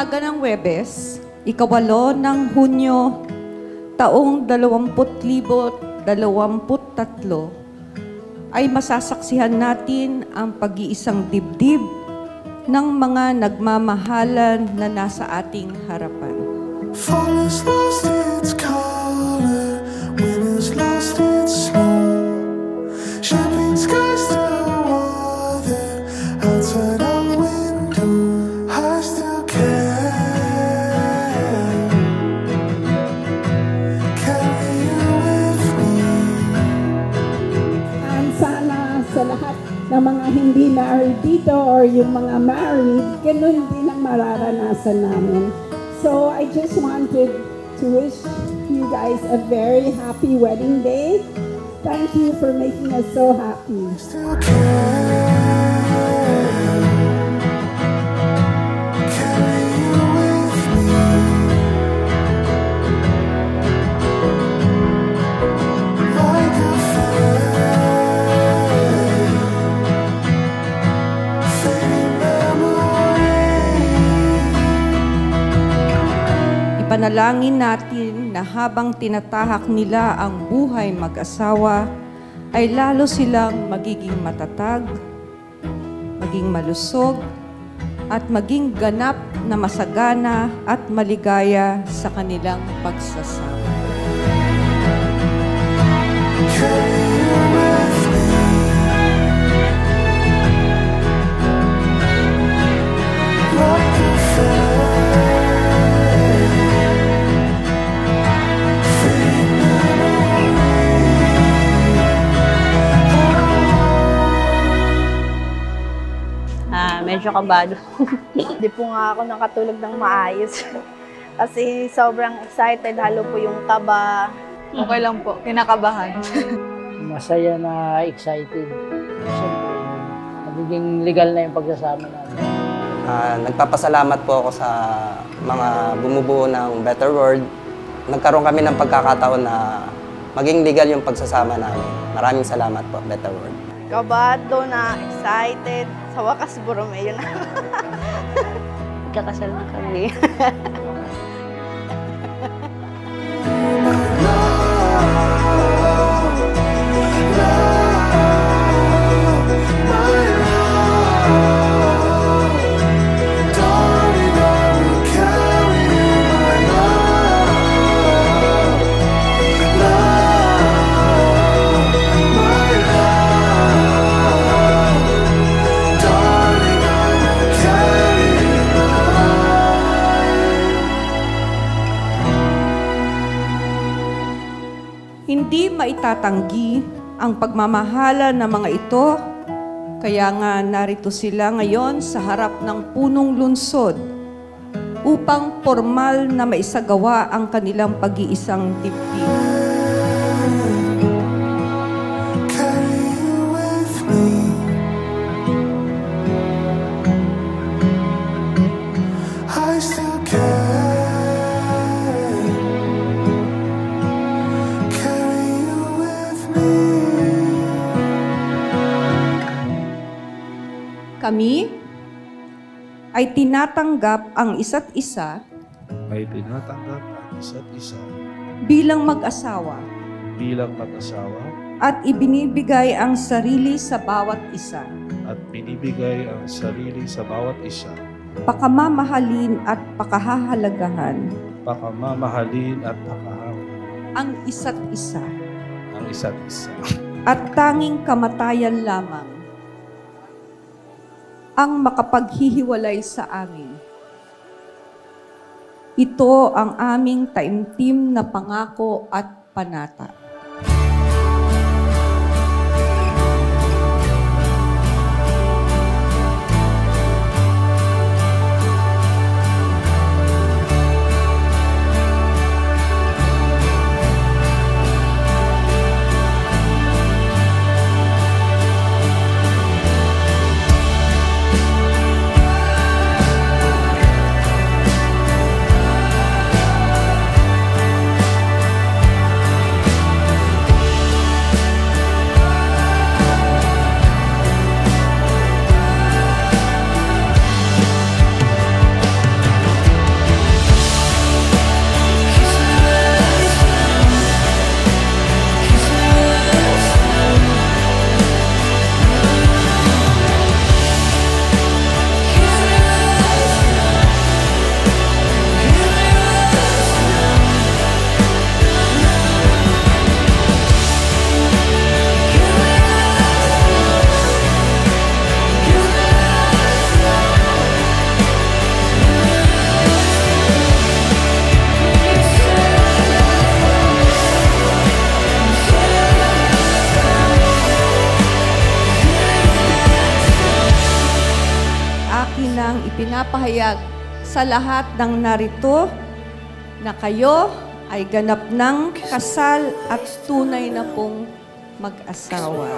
umaga ng Huwebes, 8 ng Hunyo, taong 2023, ay masasaksihan natin ang pag-iisang dibdib ng mga nagmamahalan na nasa ating harapan. Fall has lost its color, winter's lost its snow. Champagne skies still water outside our window. I still care. Carry you with me. Sana sa lahat ng mga hindi married dito or yung mga married, ganun din ang mararanasan namin. So I just wanted to wish you guys a very happy wedding day. Thank you for making us so happy. Still care. Carry you with me. Like a fading memory. Ipanalangin natin na habang tinatahak nila ang buhay mag-asawa, ay lalo silang magiging matatag, maging malusog, at maging ganap na masagana at maligaya sa kanilang pagsasama. Carry you with me. Like a fading Medyo kabado. Hindi po nga ako nakatulog ng maayos. Kasi sobrang excited, halo po yung kaba. Okay lang po, kinakabahan. Masaya na excited. Siyempre, magiging legal na yung pagsasama namin. Nagpapasalamat po ako sa mga bumubuo ng Better World. Nagkaroon kami ng pagkakataon na maging legal yung pagsasama namin. Maraming salamat po, Better World. Kabado na, excited. Sa wakas, Borromeo na. Kakasal na kami. Hindi maitatanggi ang pagmamahala ng mga ito, kaya nga narito sila ngayon sa harap ng punong lungsod upang formal na maisagawa ang kanilang pag-iisang dibdib. Carry you with me. I still care. Carry you with me. Kami ay tinatanggap ang isa't isa ay tinatanggap ang isa't isa bilang mag-asawa bilang mag-asawa at ibinibigay ang sarili sa bawat isa, at binibigay ang sarili sa bawat isa, pakamamahalin at pakahahalagahan pakamamahalin at pakahawa ang isa't isa, ang isa't isa, at tanging kamatayan lamang ang makapaghihiwalay sa amin. Ito ang aming taimtim na pangako at panata. Pinapahayag sa lahat ng narito na kayo ay ganap ng kasal at tunay na pong mag-asawa.